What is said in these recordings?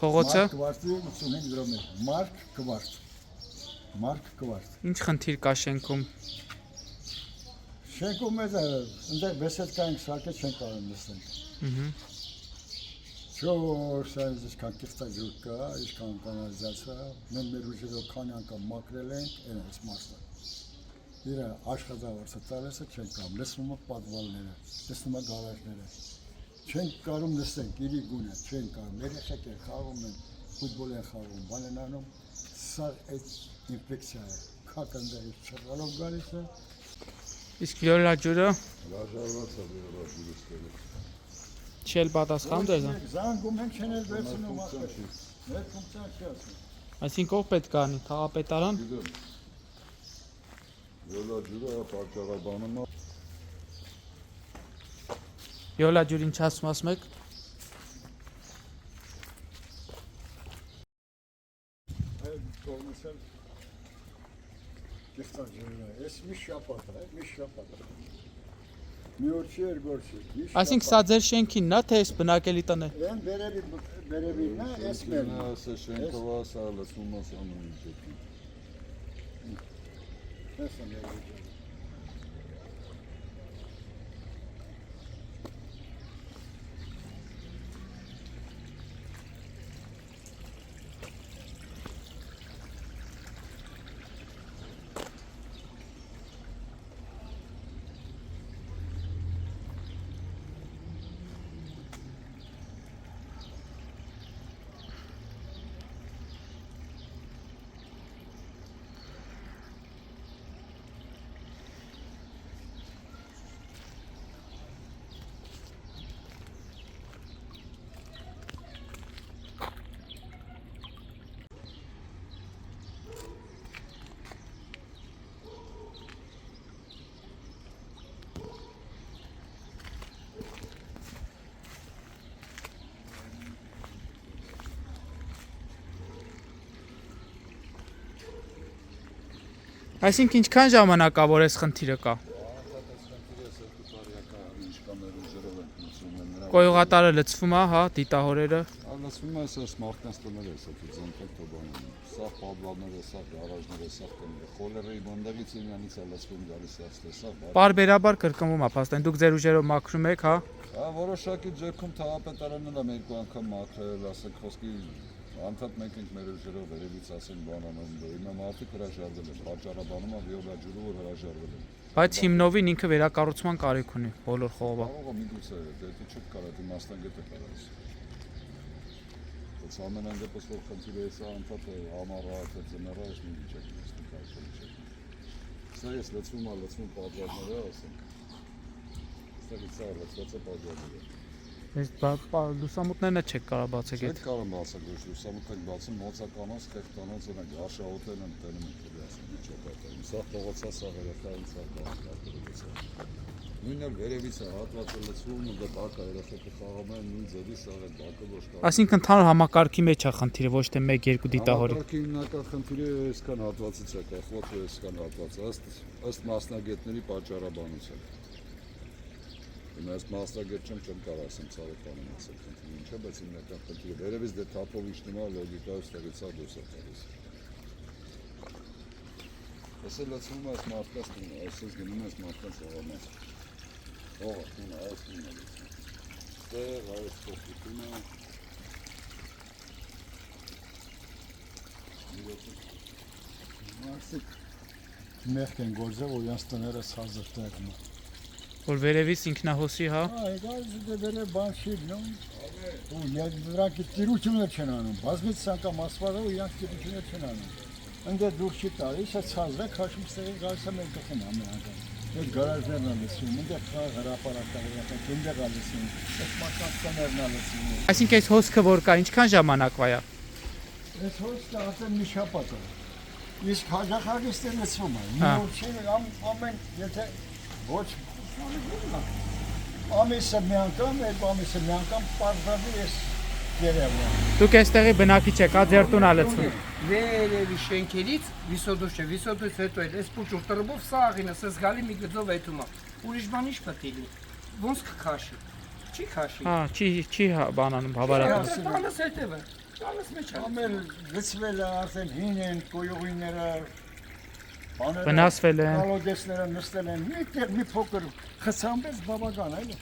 Փողոցը։ Կվարտի 85 դրոմեր։ Մարկ կվարտ։ Ինչ խնդիր կա շենքում։ Շենքում մեզ այնտեղ բեսեդկային սարքել չեն կարող նստենք։ Չոր սայզ ինչքան կիստաջուր կա, ինչքան կանալիզացիա, մեր ուժերով քանի անգամ մաքրել ենք, այն այս մասը։ Իրա աշխատավարձը տալեսը չեն կարող, լսվում է պատվալները, լսվում է գարաժները։ Չենք կարող նստենք, իրի գունը, չեն կարող, երեխեքեր խաղում են, ֆուտբոլ են խաղում, բան են անում, սա այդ ինֆեկցիա է, քակնդերից չռալով գալիս է։ Իսկ յոլա ջուրը Հրաժարված է յոլա ջուրը ստելը։ չի էլ պատասխանում դες։ Զանգում ենք չեն էլ վերցնում ասել։ Մեր ֆունկցիան չի ասում։ Այսինքն ով պետք է անի, քաղաքապետարան։ Յոլա ջուրը պատճառաբանում է։ Յոլա ջուր ինչ ասում եք։ Այդ կողմից էլ կիստաջուրը, այս մի շապատ է, մի շապատ է։ Մի օր չի երկոր չի։ Այսինքն սա ձեր շենքինն է, թե այս բնակելի տն է։ Այն վերևինն է, այս մերն է։ Սա շենքով է, սա լսվում է սանում ինչ է։ Այս է մեր ուժը։ Այսինքն ինչքան ժամանակավոր էս խնդիրը կա։ Կոյուղատարը լցվում է, հա, դիտահորերը։ Լսվում է սա մարդկանց տները, սա դիզինֆեկտոբանը։ Սա պատվալները, սա գարաժները, սա տները։ Խոլերի բնդագից իրյանից է լսվում գալիս է սա։ Պարբերաբար կրկնվում է, փաստորեն դուք ձեր ուժերով մաքրում եք, հա։ Որոշակի ձերքում թաղապետարանն էլ երկու անգամ մաքրել, ասենք խոսքի անդադ մենք ենք մեր ուժերով վերևից ասենք բանանում, հիմա մարդիկ հրաժարվել են, պատճառաբանում է յոլա ջուրը որ հրաժարվել են։ Բայց հիմնովին ինքը վերակառուցման կարիք ունի բոլոր խողովակ։ Կարող է միգուցե դե չի կարող դի մասնագետը կարաս։ Բայց ամենայն դեպս որ խնդիրը է սա անդադ համառա թե ձմեռա է մի վիճակ է կարծում չեք։ Սա ես լցվում պատճառները ասենք։ Սա լցված է պատճառները։ Այս լուսամուտներն չեք կարող բացեք։ Չեք կարող բացեք, լուսամուտը բացում մոցականոց, խեղտանոց են, արշահոտել են տենում են ասում միջակայքում։ Սա փողոցա, սա երեխային, սա բակը։ Նույնն էլ վերևից է հատվածը լցվում ու դա բակը երեխեքը խաղում են նույն ձևի սա է բակը ոչ կարող։ Այսինքն ընդհանուր համակարգի մեջ է խնդիրը, ոչ թե 1-2 դիտահորի։ Համակարգի հիմնական խնդիրը այսքան հատվածից է կախված, այսքան հատվածը ըստ մասնագետների պատճառաբանության։ Հիմա այս մասնագետ չեմ կարող ասեմ ցավոքանում ասել խնդիրը ինչ է, բայց հիմնական խնդիրը վերևից դե թափով իջնում է լոգիկայով ստեղից է դուրս է տալիս։ Այսը լցվում է այս մարդկանց տունը, այսպես գնում է այս մարդկանց հողամը։ Հողը տունը, այս տունը լցվում։ Ստեղ այս փոխությունը Մարդիկ մեղք են գործել, որ իրանց տները ցածր տեղում են։ Որ վերևից ինքնահոսի, հա։ Այո, դա բան չի գնում։ Ու դրանք տիրություններ չեն անում, բազմից անգամ ասված է ու իրանք տիրություններ չեն անում։ Ընդ դուր չի տալիս, է ցածր է, քաշում ստեղի գալիս է մեր գլխին ամեն անգամ։ Այդ գարաժներն են լսում, այնտեղ հրապարակները, այնտեղ է լսում, այդ մասնակցություններն են լսում։ Այսինքն այս հոսքը որ կա, ինչքան ժամանակվա է։ Այս հոսքը արդեն մի շաբաթ է։ Իսկ հաջախագից է լսվում է։ Մի օր չի ամեն եթե ոչ ամիսը մի անգամ, երկու ամիսը մի անգամ պարզվի ես երևում եմ։ Դուք այստեղի բնակիչ եք, հա, ձեր տուն ա լցվում։ Վերևի շենքերից վիսոդուս չէ, վիսոդուս հետո էլ այս փուճուր տրբով սա աղինը սես գալի մի գծով այդում է։ Ուրիշ բան ինչ պետք է լինի։ Ոնց կքաշի։ Չի քաշի։ Հա, չի բանանում, բավարարում։ Բանս հետևը։ Տալս մեջ է։ Ամեն լցվել է արդեն հին են կոյուղիները, բաները, Վնասվել են։ կալոգեսները նստել են, մի փոքր խցանվեց բավական էլի։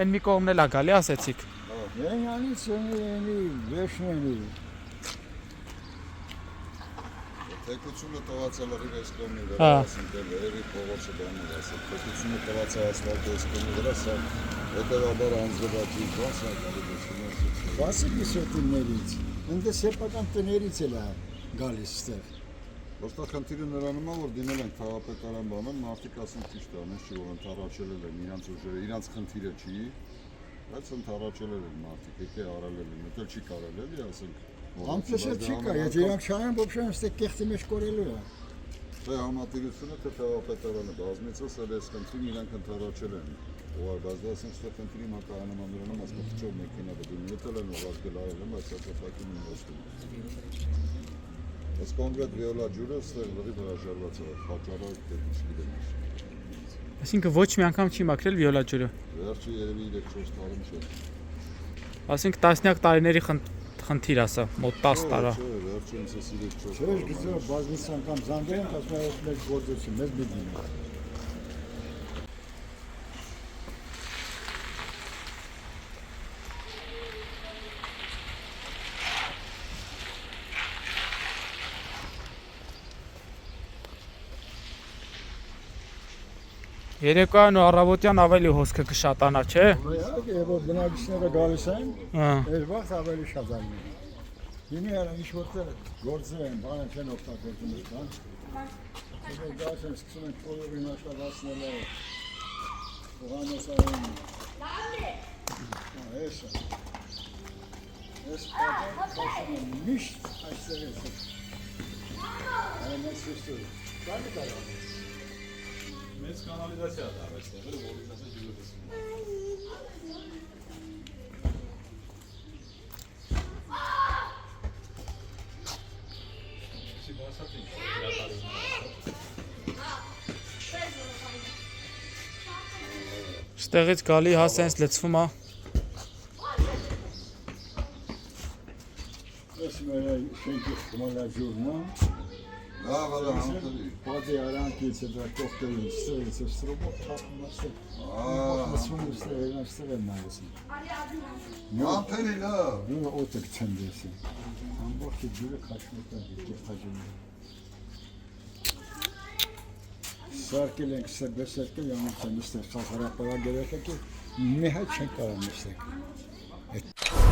Այն մի կողմն էլ է գալի, ասեցիք։ Ենյանից ենի վեշնենի։ Թեկությունը տվացել է այս կողմի վրա, Հա։ ասենք էլի փողոցը բաներ ասել։ Թեկությունը տված է ասֆալտի այս կողմի վրա, սա հետևաբար անձրևաճի բաց է գալի դեսում։ Բասի գիսոտիններից, ընդ սեփական տներից էլ է գալիս ստեղ։ Ոստա խնդիրը նրանում է, որ դիմել են քաղաքապետարան բանել, մարդիկ ասեն ճիշտ է, ամեն չի որ ընդառաջել են իրանց ուժերը, իրանց խնդիրը չի, բայց ընդառաջել են մարդիկ, եկե արել են, մտել չի կարել էլի, ասենք։ Անպես էլ չի կա, եթե իրանք չանեն, ոբշե ստեղ կեղտի մեջ կորելու է։ Դե համատիրությունը թե քաղաքապետարանը բազմիցս էլ այս խնդիրն իրանք ընդառաջել են։ Ու բայց դա ասենք ստեղ խնդիրի մակարանում ամերանում ասկացիչով մեքենա դու մտել են ուղարկել արել են, բայց սակայն մի ոստում։ Այս կոնկրետ վիոլա ջուրը ստեղ լրիվ հրաժարված է, պատճառը չգիտեմ։ Այսինքն ոչ մի անգամ չի մաքրել վիոլա ջուրը։ Վերջի երևի 3-4 տարում չէ։ Ասենք տասնյակ տարիների խնդիր ասա, մոտ 10 տարա։ Չէ, վերջի ինձ էս 3-4 Չէ, գիտո բազմից անգամ զանգել են, ասում են մեծ գործություն, մեծ բիզնես։ Երեկոյան ու առավոտյան ավելի հոսքը կշատանա, չէ։ Իհարկե, եւ որ բնակիչները գալիս են, Հա։ այս վաղ ավելի շատ ալին։ Հիմա արա ինչ որտեղ գործեր են, բանը չեն օգտագործում այս բան։ Եթե գալիս են, սկսում են կոլորին աշխատացնել, ուղանոսային։ Էսա։ Այս պատը միշտ այստեղ է։ Այն է սուստը։ Կանի կարա։ Մեծ կանալիզացիա դա այստեղ, որից ասած ջուրը դեսում։ Չի բացած ինչ Ստեղից գալի հա սենց լցվում է։ Այս մեր շենքի խմալա ջուրն է։ Լավ, համտերի։ Պատի արանքից է դա կողքերին ստեղից է ստրոբով թափում ասել։ Ասում է ստեղ են նայեցին։ Համտերի լավ։ Նույն օտեք ցնդեսի։ Ամբողջ ջուրը քաշում է դեպի խաչին։ Սարքել ենք սերբեսերկել յանից են ստեղ խաղարապարակ երեխեք մի հայ չեն կարող նստեք։